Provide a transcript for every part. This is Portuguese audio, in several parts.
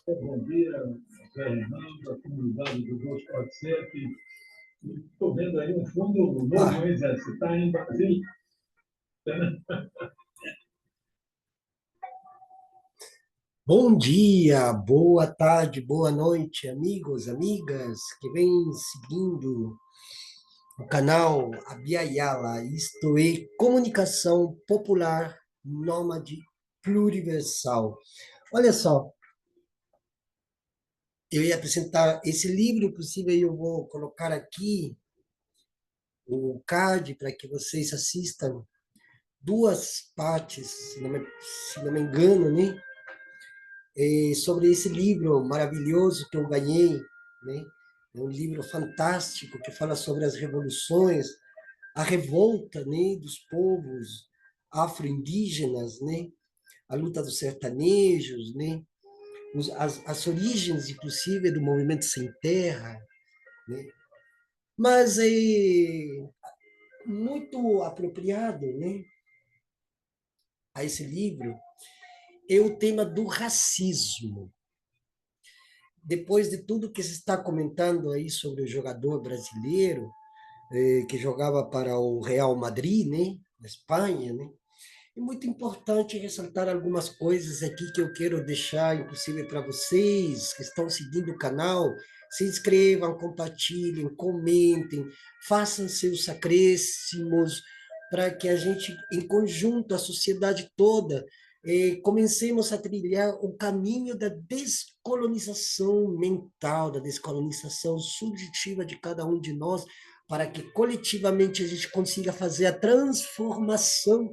Bom dia, Fernando, a comunidade do 247. Estou vendo aí um fundo novo, hein, Zé? Você está em Brasília? Bom dia, boa tarde, boa noite, amigos, amigas que vêm seguindo o canal Abya Yala, isto é, Comunicação Popular Nômade Pluriversal. Olha só, eu ia apresentar esse livro, inclusive eu vou colocar aqui o card para que vocês assistam duas partes, se não me engano, né? Sobre esse livro maravilhoso que eu ganhei, né? É um livro fantástico que fala sobre as revoluções, a revolta, né, dos povos afro-indígenas, né? A luta dos sertanejos, né? As origens, inclusive, do movimento sem terra, né? Mas é muito apropriado, né, a esse livro é o tema do racismo. Depois de tudo que se está comentando aí sobre o jogador brasileiro, que jogava para o Real Madrid, né, na Espanha, né, é muito importante ressaltar algumas coisas aqui que eu quero deixar, inclusive, para vocês que estão seguindo o canal. Se inscrevam, compartilhem, comentem, façam seus acréscimos, para que a gente, em conjunto, a sociedade toda, comecemos a trilhar o caminho da descolonização mental, da descolonização subjetiva de cada um de nós, para que coletivamente a gente consiga fazer a transformação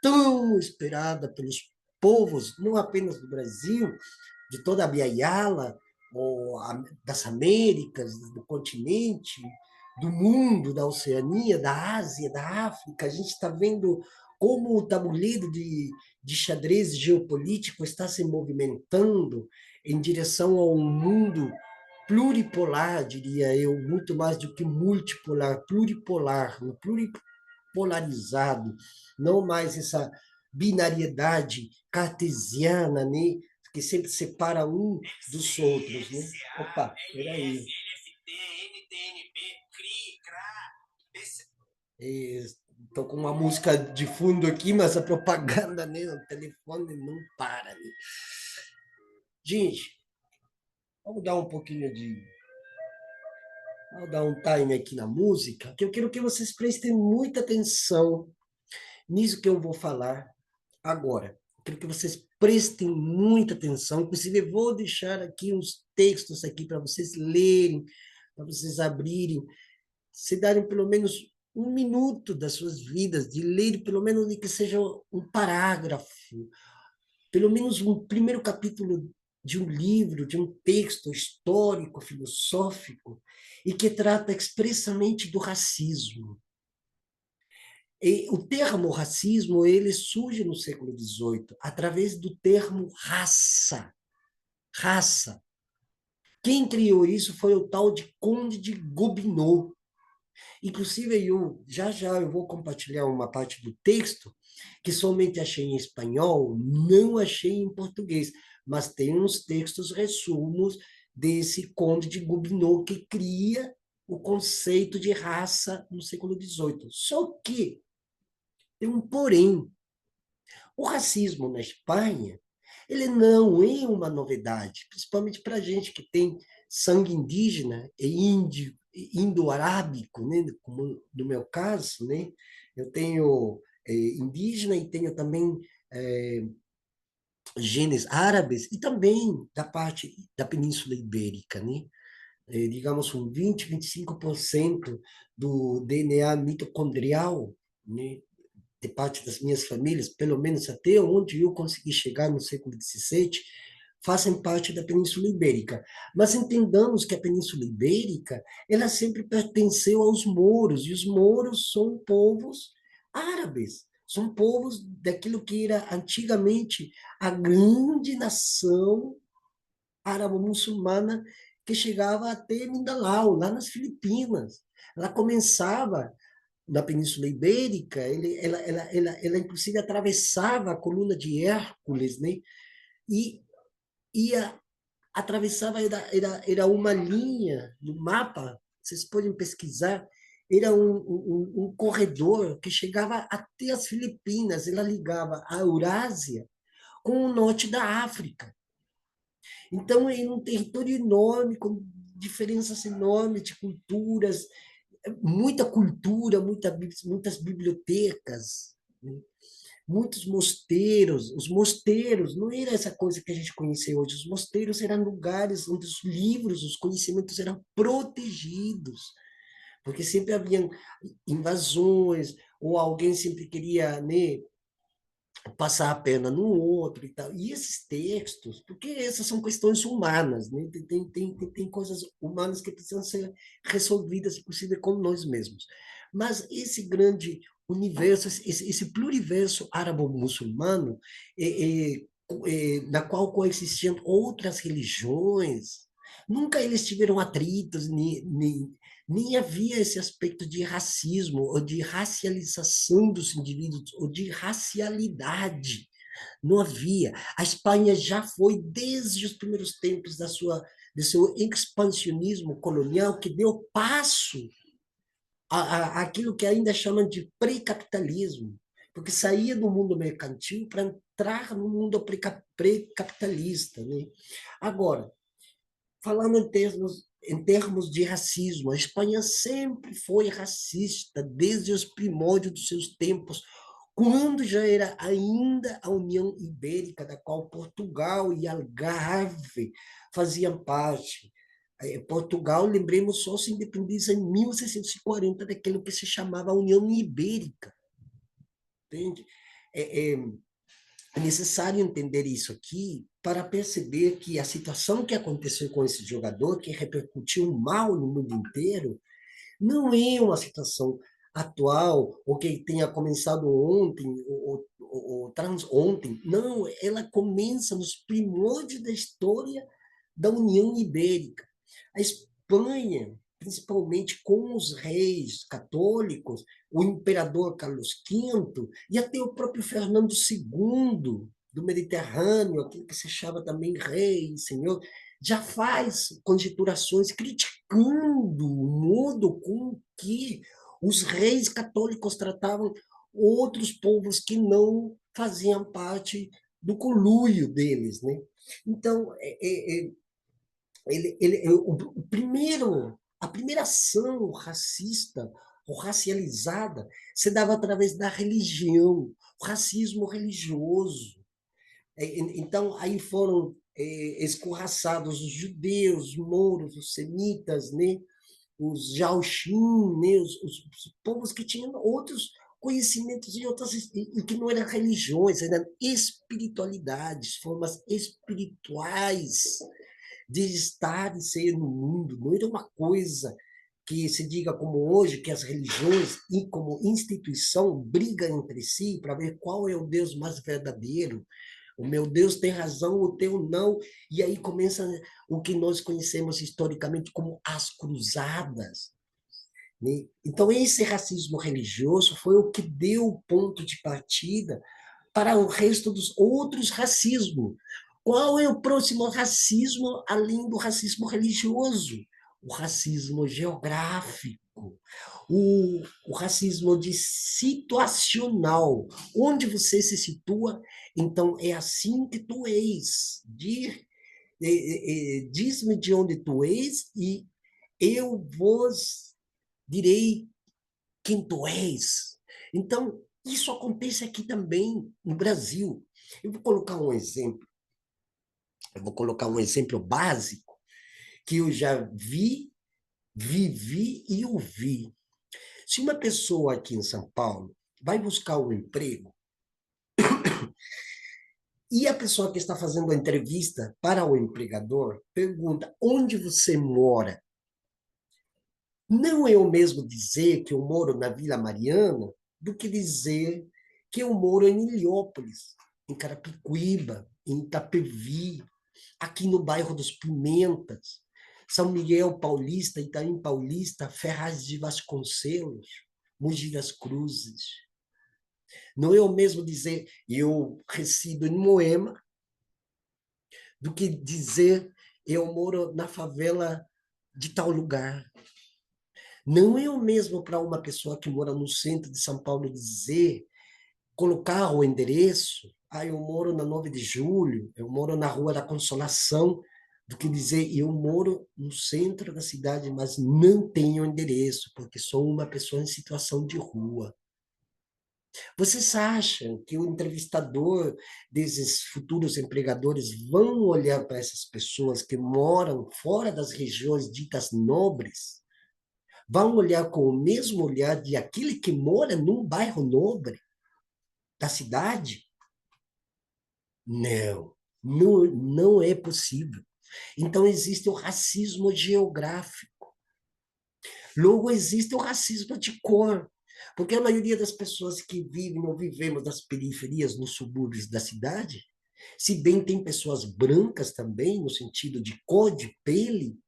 tão esperada pelos povos, não apenas do Brasil, de toda a Biayala, ou das Américas, do continente, do mundo, da Oceania, da Ásia, da África. A gente está vendo como o tabuleiro de xadrez geopolítico está se movimentando em direção a um mundo pluripolar, diria eu, muito mais do que multipolar, pluripolar, pluripolarizado, não mais essa binariedade cartesiana, né, que sempre separa um dos outros, né? Opa, peraí. Estou com uma música de fundo aqui, mas a propaganda, né, no telefone não para, né? Gente, vamos dar um pouquinho de... Vou dar um time aqui na música, que eu quero que vocês prestem muita atenção nisso que eu vou falar agora. Eu quero que vocês prestem muita atenção. Inclusive, eu vou deixar aqui uns textos aqui para vocês lerem, para vocês abrirem, se darem pelo menos um minuto das suas vidas, de ler pelo menos de que seja um parágrafo, pelo menos um primeiro capítulo de um livro, de um texto histórico, filosófico, e que trata expressamente do racismo. E o termo racismo ele surge no século XVIII através do termo raça. Raça. Quem criou isso foi o tal de Conde de Gobineau. Inclusive, eu vou compartilhar uma parte do texto que somente achei em espanhol, não achei em português, mas tem uns textos resumos desse Conde de Gobineau que cria o conceito de raça no século XVIII. Só que tem um porém. O racismo na Espanha, ele não é uma novidade, principalmente para a gente que tem sangue indígena e indo-arábico, né? Como no meu caso, né? Eu tenho indígena e tenho também genes árabes e também da parte da Península Ibérica, né? Digamos, 25% do DNA mitocondrial, né, de parte das minhas famílias, pelo menos até onde eu consegui chegar no século XVII, fazem parte da Península Ibérica. Mas entendamos que a Península Ibérica, ela sempre pertenceu aos mouros, e os mouros são povos árabes, são povos daquilo que era antigamente a grande nação árabo-muçulmana que chegava até Mindanao, lá nas Filipinas. Ela começava na Península Ibérica, ela inclusive atravessava a coluna de Hércules, né? E ia atravessava, era uma linha no mapa, vocês podem pesquisar, era um corredor que chegava até as Filipinas, ela ligava a Eurásia com o norte da África. Então, é um território enorme, com diferenças enormes de cultura, muitas bibliotecas, né? Muitos mosteiros. Os mosteiros não era essa coisa que a gente conhece hoje. Os mosteiros eram lugares onde os livros, os conhecimentos eram protegidos, porque sempre haviam invasões, ou alguém sempre queria, né, passar a perna no outro e tal. E esses textos, porque essas são questões humanas, né? Tem coisas humanas que precisam ser resolvidas, inclusive com nós mesmos. Mas esse grande universo, esse pluriverso árabo-muçulmano, na qual coexistiam outras religiões, nunca eles tiveram atritos, nem havia esse aspecto de racismo ou de racialização dos indivíduos ou de racialidade. Não havia. A Espanha já foi, desde os primeiros tempos do seu expansionismo colonial, que deu passo àquilo que ainda chamam de pré-capitalismo, porque saía do mundo mercantil para entrar no mundo pré-capitalista, né? Agora, falando em termos de racismo, a Espanha sempre foi racista, desde os primórdios dos seus tempos, quando já era ainda a União Ibérica, da qual Portugal e Algarve faziam parte. Portugal, lembremos, só se independiza em 1640 daquilo que se chamava União Ibérica. Entende? É, é, é necessário entender isso aqui para perceber que a situação que aconteceu com esse jogador, que repercutiu mal no mundo inteiro, não é uma situação atual, ou que tenha começado ontem, ou ontem. Não, ela começa nos primórdios da história da União Ibérica. A Espanha, principalmente com os reis católicos, o imperador Carlos V e até o próprio Fernando II do Mediterrâneo, aquele que se chama também rei, senhor, já faz conjecturações criticando o modo com que os reis católicos tratavam outros povos que não faziam parte do conluio deles, né? Então, a primeira ação racista ou racializada se dava através da religião, o racismo religioso. Então, aí foram escorraçados os judeus, os mouros, os semitas, né? Os jauxim, né? Os povos que tinham outros conhecimentos e que não eram religiões, eram espiritualidades, formas espirituais de estar e ser no mundo. Não era uma coisa que se diga como hoje, que as religiões, e como instituição, brigam entre si para ver qual é o Deus mais verdadeiro. O meu Deus tem razão, o teu não. E aí começa o que nós conhecemos historicamente como as cruzadas, né? Então, esse racismo religioso foi o que deu o ponto de partida para o resto dos outros racismos. Qual é o próximo racismo, além do racismo religioso? O racismo geográfico, o racismo de situacional. Onde você se situa, então é assim que tu és. Diz-me de onde tu és e eu vos direi quem tu és. Então, isso acontece aqui também no Brasil. Eu vou colocar um exemplo. Eu vou colocar um exemplo básico que eu já vi, vivi e ouvi. Se uma pessoa aqui em São Paulo vai buscar um emprego e a pessoa que está fazendo a entrevista para o empregador pergunta onde você mora, não é o mesmo dizer que eu moro na Vila Mariana do que dizer que eu moro em Ilhéupolis, em Carapicuíba, em Itapevi, aqui no bairro dos Pimentas, São Miguel Paulista, Itaim Paulista, Ferraz de Vasconcelos, Mogi das Cruzes. Não é o mesmo dizer eu resido em Moema do que dizer eu moro na favela de tal lugar. Não é o mesmo para uma pessoa que mora no centro de São Paulo dizer, colocar o endereço, eu moro na 9 de Julho, eu moro na Rua da Consolação, do que dizer, eu moro no centro da cidade, mas não tenho endereço, porque sou uma pessoa em situação de rua. Vocês acham que o entrevistador desses futuros empregadores vão olhar para essas pessoas que moram fora das regiões ditas nobres? Vão olhar com o mesmo olhar de aquele que mora num bairro nobre da cidade? Não, não é possível. Então existe o racismo geográfico. Logo existe o racismo de cor. Porque a maioria das pessoas que vivem ou vivemos nas periferias, nos subúrbios da cidade, se bem tem pessoas brancas também, no sentido de cor de pele,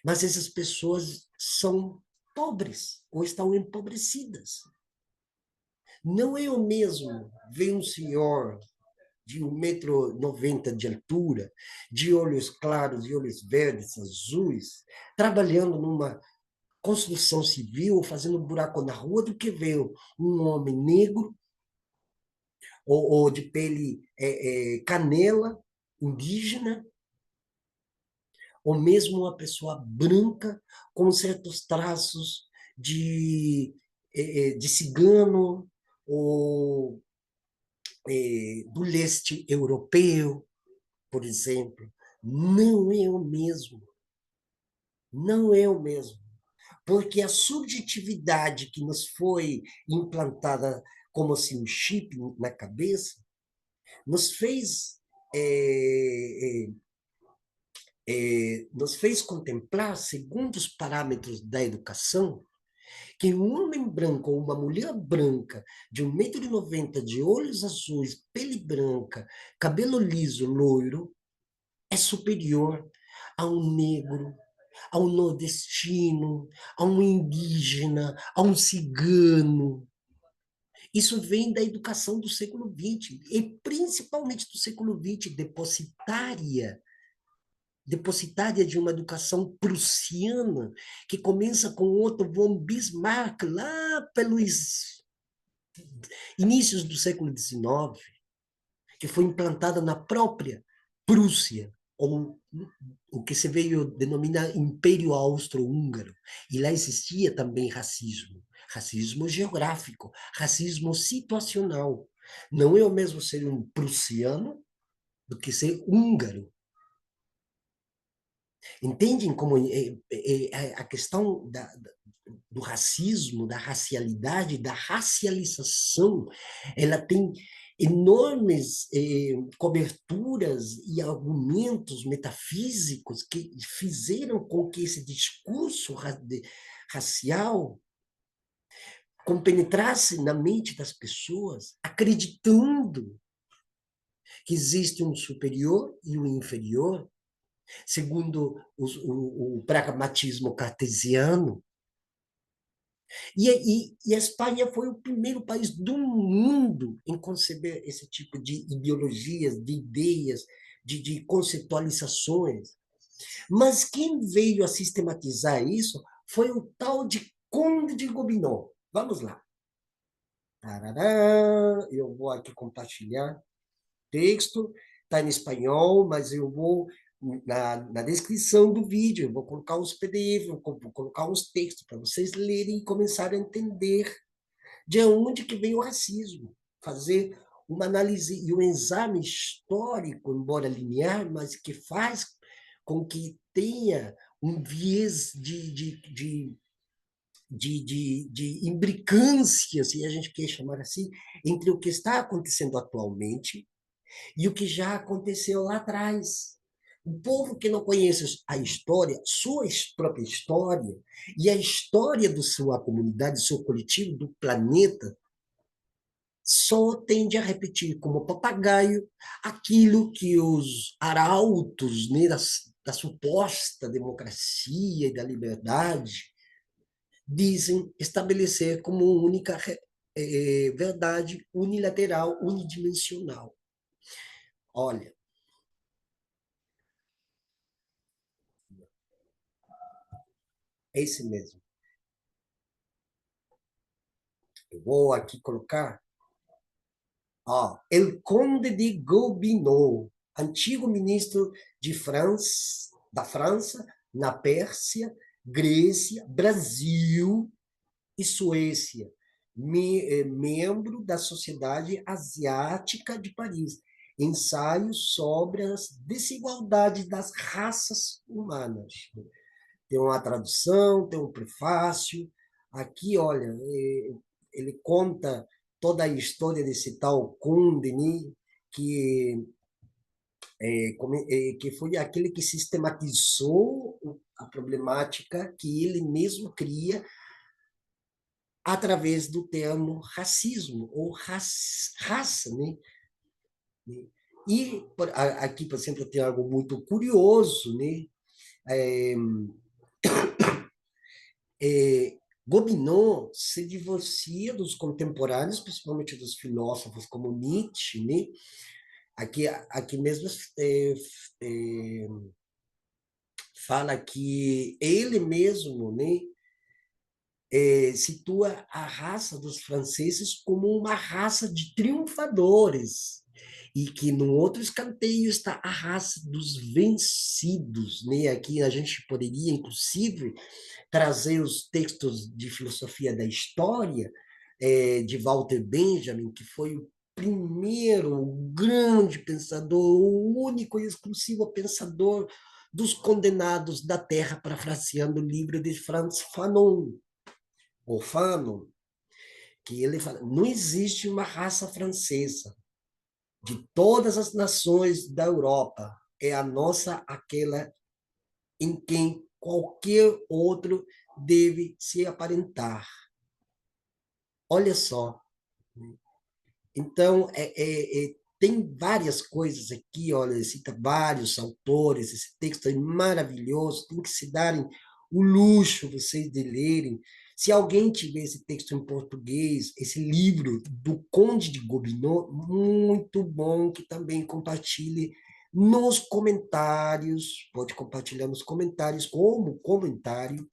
mas essas pessoas são pobres ou estão empobrecidas. Não é o mesmo ver um senhor de 1,90 m de altura, de olhos claros, de olhos verdes, azuis, trabalhando numa construção civil, fazendo um buraco na rua, do que ver um homem negro ou de pele canela, indígena, ou mesmo uma pessoa branca com certos traços de cigano ou do leste europeu, por exemplo. Não é o mesmo. Não é o mesmo. Porque a subjetividade que nos foi implantada como assim um chip na cabeça, nos fez, nos fez contemplar, segundo os parâmetros da educação, que um homem branco ou uma mulher branca de 1,90 m, de olhos azuis, pele branca, cabelo liso, loiro, é superior a um negro, a um nordestino, a um indígena, a um cigano. Isso vem da educação do século XX, e principalmente do século XX, depositária de uma educação prussiana, que começa com Otto von Bismarck, lá pelos inícios do século XIX, que foi implantada na própria Prússia, ou o que se veio denominar Império Austro-Húngaro. E lá existia também racismo, racismo geográfico, racismo situacional. Não é o mesmo ser um prussiano do que ser húngaro. Entendem como a questão do racismo, da racialidade, da racialização, ela tem enormes coberturas e argumentos metafísicos que fizeram com que esse discurso racial compenetrasse na mente das pessoas, acreditando que existe um superior e um inferior, segundo o pragmatismo cartesiano. E a Espanha foi o primeiro país do mundo em conceber esse tipo de ideologias, de ideias, de conceitualizações. Mas quem veio a sistematizar isso foi o tal de Conde de Gobineau. Vamos lá. Tarará, eu vou aqui compartilhar texto, está em espanhol, mas eu vou, na descrição do vídeo, eu vou colocar os PDF, vou colocar os textos para vocês lerem e começarem a entender de onde que vem o racismo. Fazer uma análise e um exame histórico, embora linear, mas que faz com que tenha um viés de imbricância, se a gente quer chamar assim, entre o que está acontecendo atualmente e o que já aconteceu lá atrás. O povo que não conhece a história, sua própria história, e a história da sua comunidade, do seu coletivo, do planeta, só tende a repetir como papagaio aquilo que os arautos, né, da suposta democracia e da liberdade dizem estabelecer como única verdade unilateral, unidimensional. Olha, É esse mesmo. Eu vou aqui colocar, ó, El Conde de Gobineau, antigo ministro da França, na Pérsia, Grécia, Brasil e Suécia, membro da Sociedade Asiática de Paris. Ensaios sobre as desigualdades das raças humanas. Tem uma tradução, tem um prefácio. Aqui, olha, ele conta toda a história desse tal Condé, que, que foi aquele que sistematizou a problemática que ele mesmo cria através do termo racismo, ou raça, né? E aqui, por exemplo, tem algo muito curioso, né? É, Gobineau se divorcia dos contemporâneos, principalmente dos filósofos como Nietzsche, né? Aqui mesmo é, fala que ele mesmo, né, situa a raça dos franceses como uma raça de triunfadores, e que no outro escanteio está a raça dos vencidos, né? Aqui a gente poderia, inclusive, trazer os textos de filosofia da história de Walter Benjamin, que foi o primeiro, o grande pensador, o único e exclusivo pensador dos condenados da terra, parafraseando o livro de Franz Fanon, ou Fanon, que ele fala, não existe uma raça francesa. De todas as nações da Europa, é a nossa aquela em quem qualquer outro deve se aparentar. Olha só. Então, tem várias coisas aqui, olha, ele cita vários autores, esse texto é maravilhoso, tem que se darem o luxo vocês de lerem. Se alguém tiver esse texto em português, esse livro do Conde de Gobineau, muito bom, que também compartilhe nos comentários, pode compartilhar nos comentários como comentário,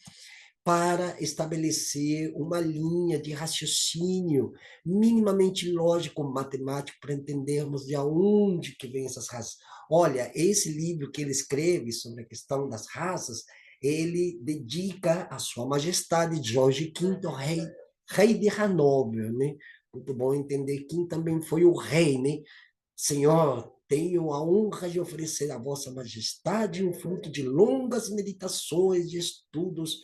para estabelecer uma linha de raciocínio minimamente lógico, matemático, para entendermos de onde que vem essas raças. Olha, esse livro que ele escreve sobre a questão das raças, ele dedica a Sua Majestade Jorge V, rei de Hanover, né? Muito bom entender quem também foi o rei, né? Senhor, tenho a honra de oferecer à Vossa Majestade um fruto de longas meditações, de estudos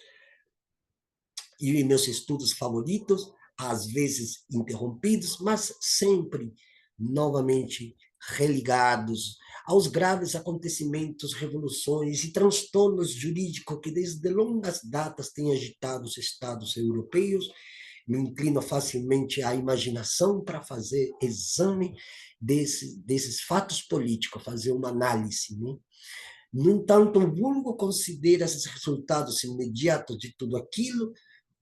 e meus estudos favoritos, às vezes interrompidos, mas sempre novamente religados aos graves acontecimentos, revoluções e transtornos jurídicos que desde longas datas têm agitado os estados europeus. Me inclino facilmente à imaginação para fazer exame desses fatos políticos, fazer uma análise, né? No entanto, o vulgo considera esses resultados imediatos de tudo aquilo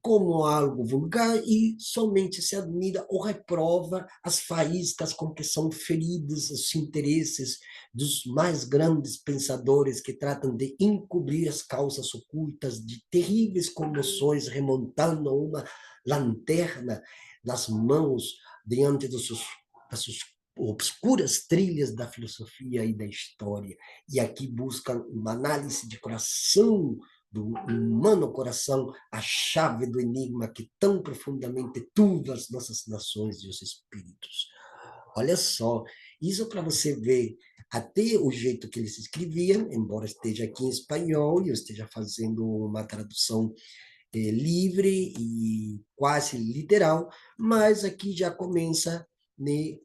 como algo vulgar e somente se admira ou reprova as faíscas com que são feridos os interesses dos mais grandes pensadores que tratam de encobrir as causas ocultas de terríveis comoções, remontando a uma lanterna nas mãos diante das suas obscuras trilhas da filosofia e da história. E aqui buscam uma análise de coração do humano coração, a chave do enigma que tão profundamente turva as nossas nações e os espíritos. Olha só, isso para você ver até o jeito que eles escreviam, embora esteja aqui em espanhol e eu esteja fazendo uma tradução livre e quase literal, mas aqui já começa, né,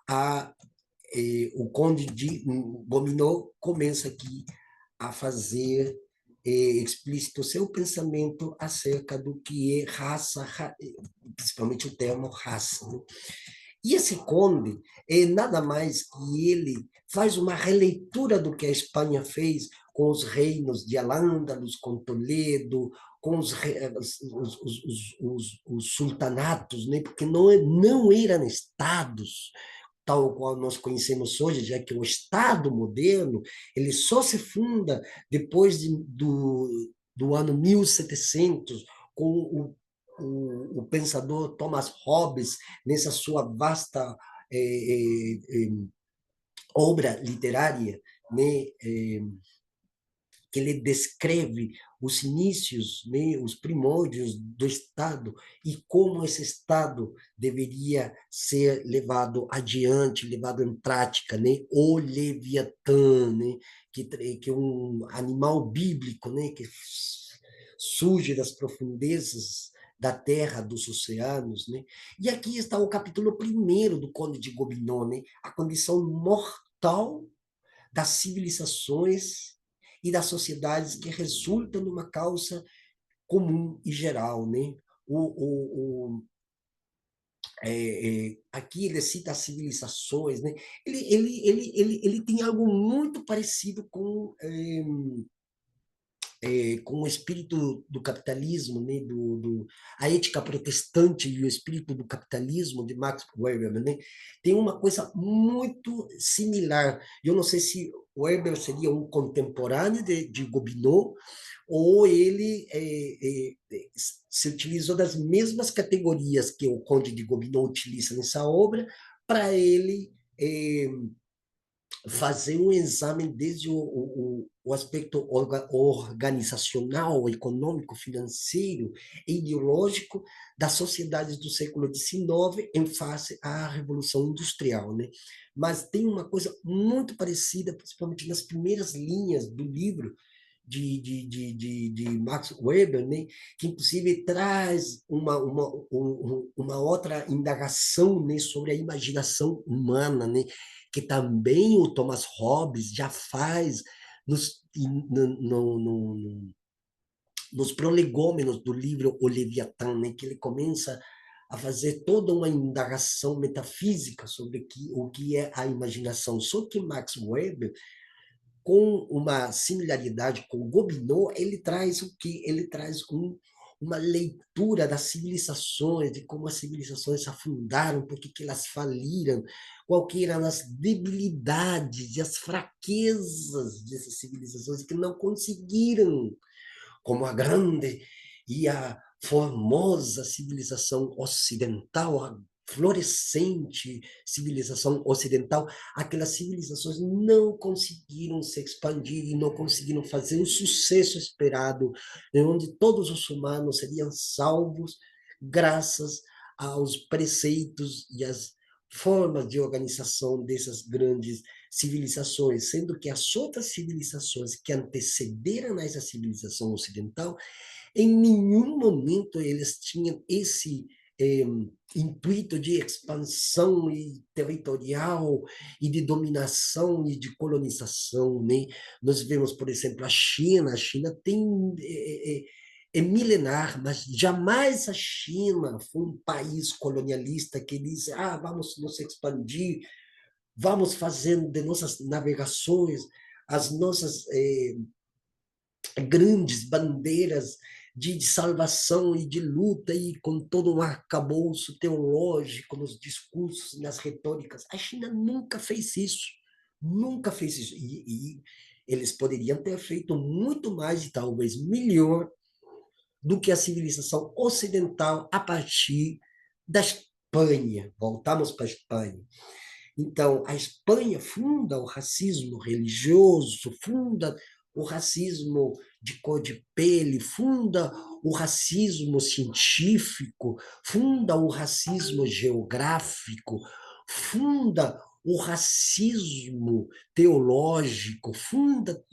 a o Conde de Gobineau começa aqui a fazer explícito o seu pensamento acerca do que é raça, principalmente o termo raça, né? E esse conde é nada mais que ele faz uma releitura do que a Espanha fez com os reinos de Al-Ándalus, com Toledo, com os sultanatos, né? Porque não eram estados tal qual nós conhecemos hoje, já que o Estado moderno ele só se funda depois do ano 1700, com o pensador Thomas Hobbes, nessa sua vasta obra literária, né, que ele descreve os inícios, né, os primórdios do Estado e como esse Estado deveria ser levado adiante, levado em prática, né? O Leviatã, né? Que é um animal bíblico, né? Que surge das profundezas da terra, dos oceanos, né? E aqui está o capítulo 1º do Conde de Gobineau, né? A condição mortal das civilizações e das sociedades que resultam numa causa comum e geral, né? Aqui ele cita as civilizações, né? Ele tem algo muito parecido com o espírito do capitalismo, né? A ética protestante e o espírito do capitalismo de Max Weber, né? Tem uma coisa muito similar. Eu não sei se Weber seria um contemporâneo de Gobineau ou ele se utilizou das mesmas categorias que o Conde de Gobineau utiliza nessa obra para ele fazer um exame desde o aspecto organizacional, econômico, financeiro e ideológico das sociedades do século XIX em face à Revolução Industrial, né? Mas tem uma coisa muito parecida, principalmente nas primeiras linhas do livro, de Max Weber, né? Que inclusive traz uma outra indagação, né? Sobre a imaginação humana, né? Que também o Thomas Hobbes já faz nos, nos prolegômenos do livro O Leviatã, né? Que ele começa a fazer toda uma indagação metafísica sobre o que é a imaginação. Só que Max Weber, com uma similaridade com Gobineau, ele traz o que? Ele traz uma leitura das civilizações, de como as civilizações se afundaram, por que elas faliram, qual que eram as debilidades e as fraquezas dessas civilizações que não conseguiram, como a grande e a formosa civilização ocidental, a florescente civilização ocidental, aquelas civilizações não conseguiram se expandir e não conseguiram fazer o sucesso esperado, onde todos os humanos seriam salvos graças aos preceitos e às formas de organização dessas grandes civilizações, sendo que as outras civilizações que antecederam a essa civilização ocidental, em nenhum momento eles tinham esse eh, intuito de expansão e territorial e de dominação e de colonização, né? Nós vemos, por exemplo, a China tem é milenar, mas jamais a China foi um país colonialista que disse, vamos nos expandir, vamos fazendo de nossas navegações as nossas grandes bandeiras de salvação e de luta, e com todo um arcabouço teológico nos discursos, nas retóricas. A China nunca fez isso. Nunca fez isso. E eles poderiam ter feito muito mais e talvez melhor do que a civilização ocidental a partir da Espanha. Voltamos para a Espanha. Então, a Espanha funda o racismo religioso, funda o racismo de cor de pele, funda o racismo científico, funda o racismo geográfico, funda o racismo teológico, funda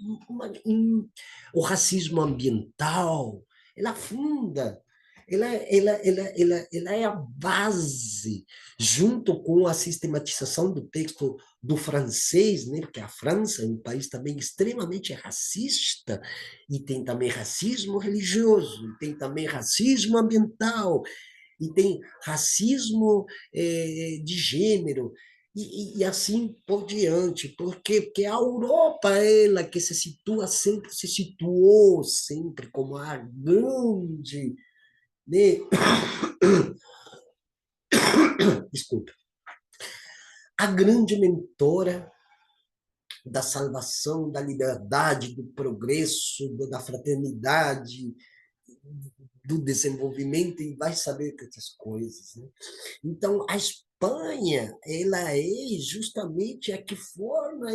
o racismo ambiental. Ela funda, ela é a base, junto com a sistematização do texto do francês, né? Porque a França é um país também extremamente racista, e tem também racismo religioso, e tem também racismo ambiental, e tem racismo de gênero, e assim por diante. Por quê? Porque a Europa, ela que se situou sempre como a grande, né? Desculpa. a grande mentora da salvação, da liberdade, do progresso, da fraternidade, do desenvolvimento, e vai saber tantas coisas, né? Então, a Espanha, ela é justamente a que forma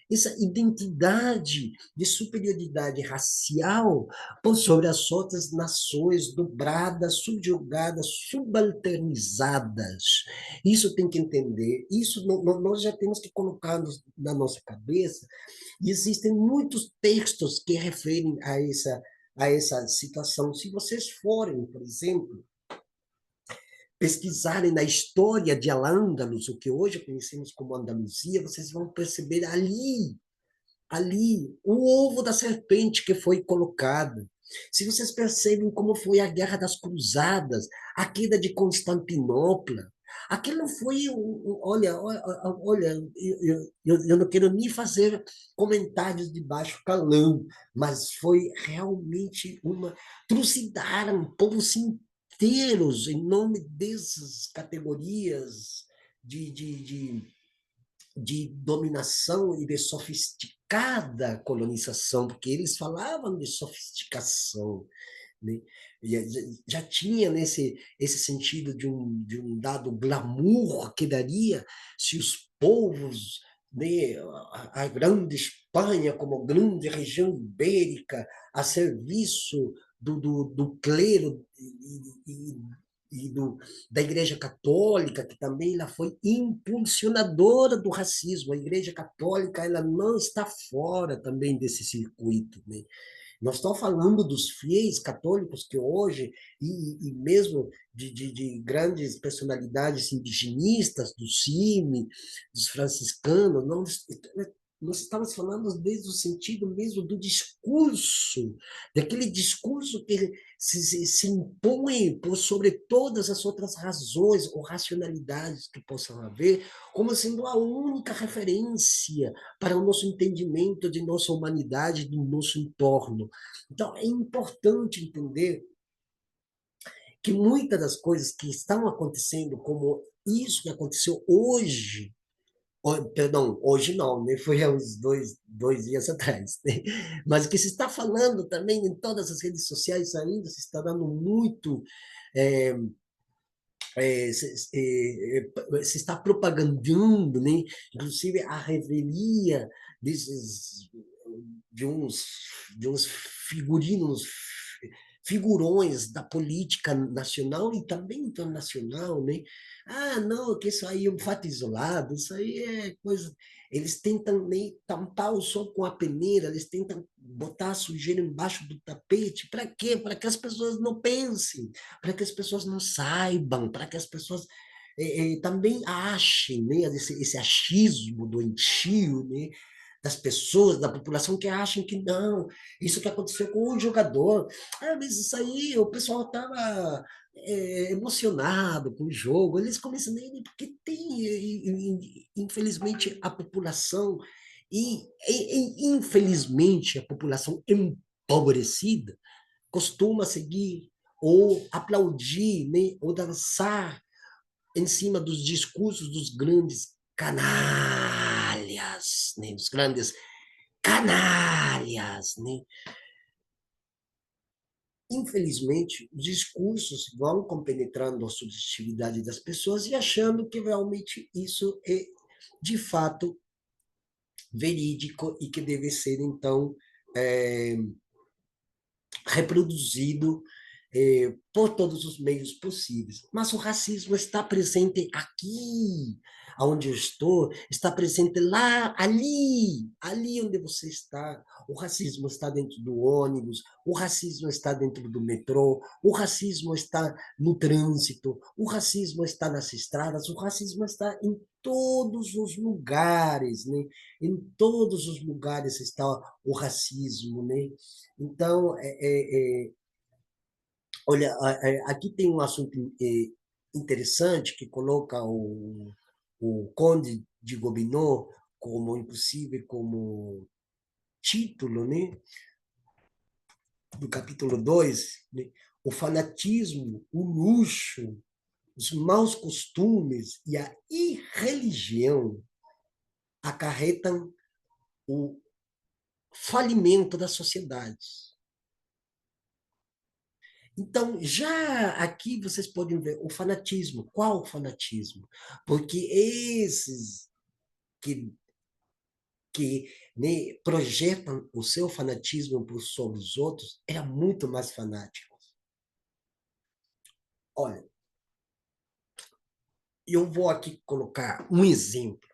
essa identidade de superioridade racial por sobre as outras nações dobradas, subjugadas, subalternizadas. Isso tem que entender, isso nós já temos que colocar na nossa cabeça, e existem muitos textos que referem a essa situação. Se vocês forem, por exemplo, pesquisarem na história de Al-Ándalus, o que hoje conhecemos como Andaluzia, vocês vão perceber ali, o ovo da serpente que foi colocado. Se vocês percebem como foi a Guerra das Cruzadas, a queda de Constantinopla, aquilo foi, olha, eu não quero nem fazer comentários de baixo calão, mas foi realmente uma, trucidaram povos inteiros em nome dessas categorias de, de, de de dominação e de sofisticada colonização, porque eles falavam de sofisticação, né? Já tinha esse sentido de um dado glamour que daria se os povos, né, a grande Espanha como grande região ibérica a serviço do clero e da Igreja Católica, que também ela foi impulsionadora do racismo. A Igreja Católica ela não está fora também desse circuito, né? Nós estamos falando dos fiéis católicos que hoje, e mesmo de grandes personalidades indigenistas, do CIMI, dos franciscanos, nós estamos falando desde o sentido mesmo do discurso, daquele discurso que se impõe por sobre todas as outras razões ou racionalidades que possam haver, como sendo a única referência para o nosso entendimento de nossa humanidade, do nosso entorno. Então, é importante entender que muitas das coisas que estão acontecendo, como isso que aconteceu hoje, perdão, hoje não, né? Foi há uns dois dias atrás, né? Mas o que se está falando também em todas as redes sociais ainda, se está dando muito, é, se está propagandando, né? Inclusive a revelia desses, de uns, de uns figurinos, figurões da política nacional e também internacional, né? Ah, não, que isso aí é um fato isolado, isso aí é coisa. Eles tentam nem tampar o sol com a peneira, eles tentam botar a sujeira embaixo do tapete. Para quê? Para que as pessoas não pensem, para que as pessoas não saibam, para que as pessoas também achem, né? Esse achismo doentio, né? Das pessoas, da população que acham que não, isso que aconteceu com um jogador, mas isso aí, o pessoal estava emocionado com o jogo, eles começam nele porque tem, infelizmente, a população, infelizmente, a população empobrecida costuma seguir ou aplaudir, né, ou dançar em cima dos discursos dos grandes canalhas, né? Os grandes canalhas, né? Infelizmente, os discursos vão compenetrando a subjetividade das pessoas e achando que realmente isso é, de fato, verídico e que deve ser, então, é, reproduzido por todos os meios possíveis. Mas o racismo está presente aqui, onde eu estou, está presente lá, ali onde você está. O racismo está dentro do ônibus, o racismo está dentro do metrô, o racismo está no trânsito, o racismo está nas estradas, o racismo está em todos os lugares, né? Em todos os lugares está o racismo, né? Então, olha, aqui tem um assunto interessante que coloca o Conde de Gobineau como, inclusive, como título, né, do capítulo 2, né, o fanatismo, o luxo os maus costumes e a irreligião acarretam o falimento das sociedades. Então, já aqui vocês podem ver o fanatismo. Qual fanatismo? Porque esses que, que né, projetam o seu fanatismo sobre os outros eram muito mais fanáticos. Olha, eu vou aqui colocar um exemplo.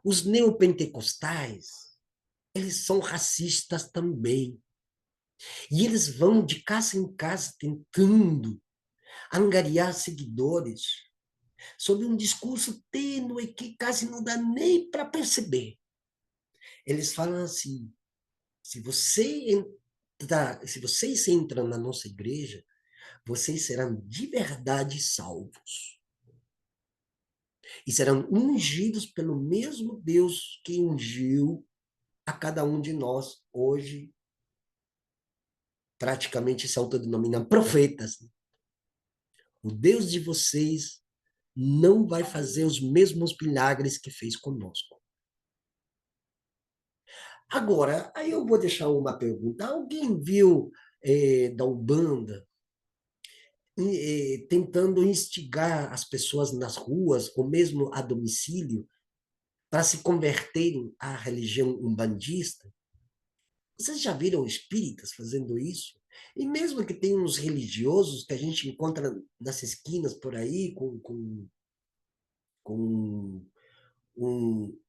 Os neopentecostais, eles são racistas também. E eles vão de casa em casa tentando angariar seguidores sob um discurso tênue que quase não dá nem para perceber. Eles falam assim: se se vocês entram na nossa igreja, vocês serão de verdade salvos. E serão ungidos pelo mesmo Deus que ungiu a cada um de nós hoje, praticamente se autodenominam profetas. O Deus de vocês não vai fazer os mesmos milagres que fez conosco. Agora, aí eu vou deixar uma pergunta. Alguém viu da Umbanda tentando instigar as pessoas nas ruas, ou mesmo a domicílio, para se converterem à religião umbandista? Vocês já viram espíritas fazendo isso? E mesmo que tenha uns religiosos que a gente encontra nas esquinas por aí, com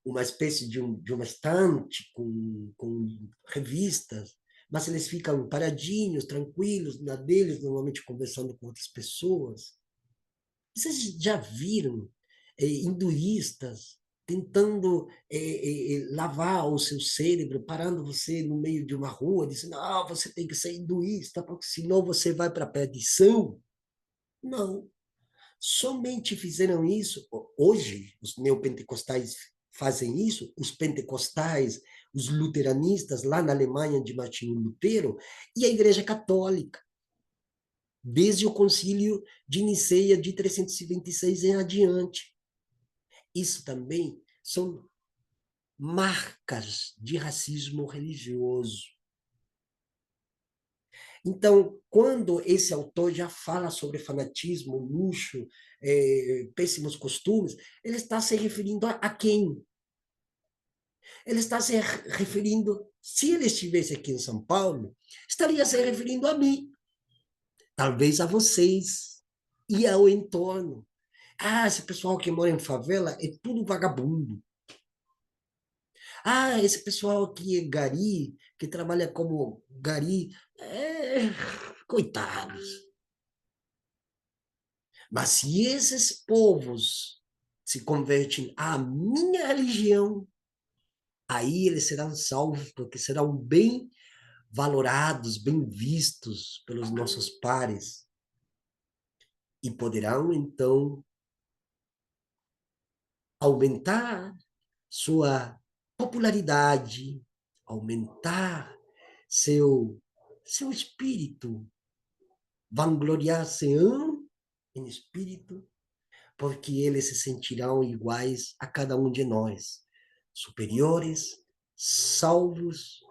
uma espécie de uma estante com revistas, mas eles ficam paradinhos, tranquilos, na deles, normalmente conversando com outras pessoas. Vocês já viram hinduístas tentando lavar o seu cérebro, parando você no meio de uma rua, dizendo, ah, você tem que ser hinduísta, porque senão você vai para a perdição? Não. Somente fizeram isso, hoje, os neopentecostais fazem isso, os pentecostais, os luteranistas, lá na Alemanha, de Martinho Lutero, e a Igreja Católica, desde o Concílio de Niceia de 326 em adiante. Isso também são marcas de racismo religioso. Então, quando esse autor já fala sobre fanatismo, luxo, péssimos costumes, ele está se referindo a quem? Ele está se referindo, se ele estivesse aqui em São Paulo, estaria se referindo a mim, talvez a vocês e ao entorno. Ah, esse pessoal que mora em favela é tudo vagabundo. Ah, esse pessoal que é gari, que trabalha como gari, coitados. Mas se esses povos se convertem à minha religião, aí eles serão salvos, porque serão bem valorados, bem vistos pelos nossos pares, e poderão, então, aumentar sua popularidade, aumentar seu espírito, vangloriar-se em espírito, porque eles se sentirão iguais a cada um de nós, superiores, salvos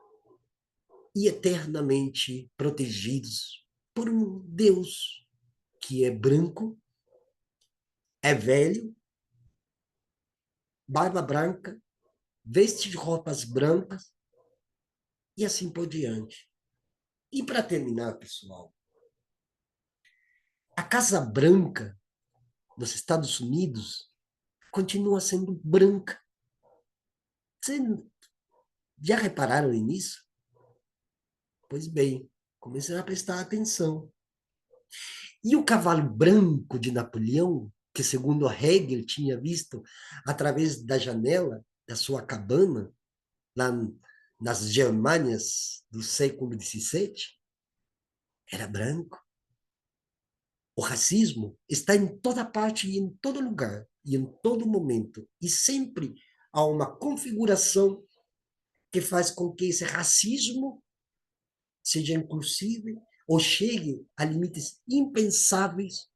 e eternamente protegidos por um Deus que é branco, é velho, barba branca, veste de roupas brancas e assim por diante. E para terminar, pessoal, a Casa Branca dos Estados Unidos continua sendo branca. Vocês já repararam nisso? Pois bem, comecem a prestar atenção. E o cavalo branco de Napoleão, que segundo Hegel tinha visto através da janela da sua cabana, lá nas Germânias do século XVII, era branco. O racismo está em toda parte e em todo lugar, e em todo momento. E sempre há uma configuração que faz com que esse racismo seja inclusive ou chegue a limites impensáveis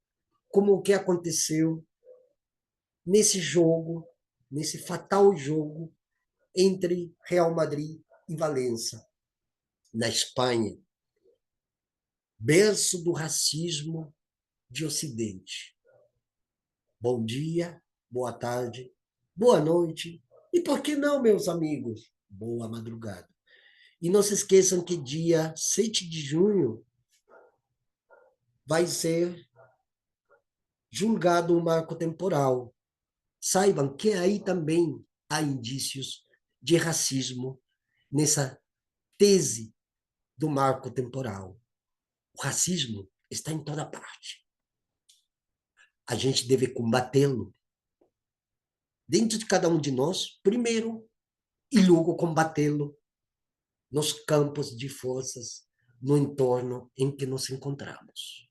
como o que aconteceu nesse jogo, nesse fatal jogo entre Real Madrid e Valência, na Espanha, berço do racismo de Ocidente. Bom dia, boa tarde, boa noite e, por que não, meus amigos, boa madrugada. E não se esqueçam que dia 7 de junho vai ser julgado um marco temporal. Saibam que aí também há indícios de racismo nessa tese do marco temporal. O racismo está em toda parte. A gente deve combatê-lo dentro de cada um de nós, primeiro, e logo combatê-lo nos campos de forças, no entorno em que nos encontramos.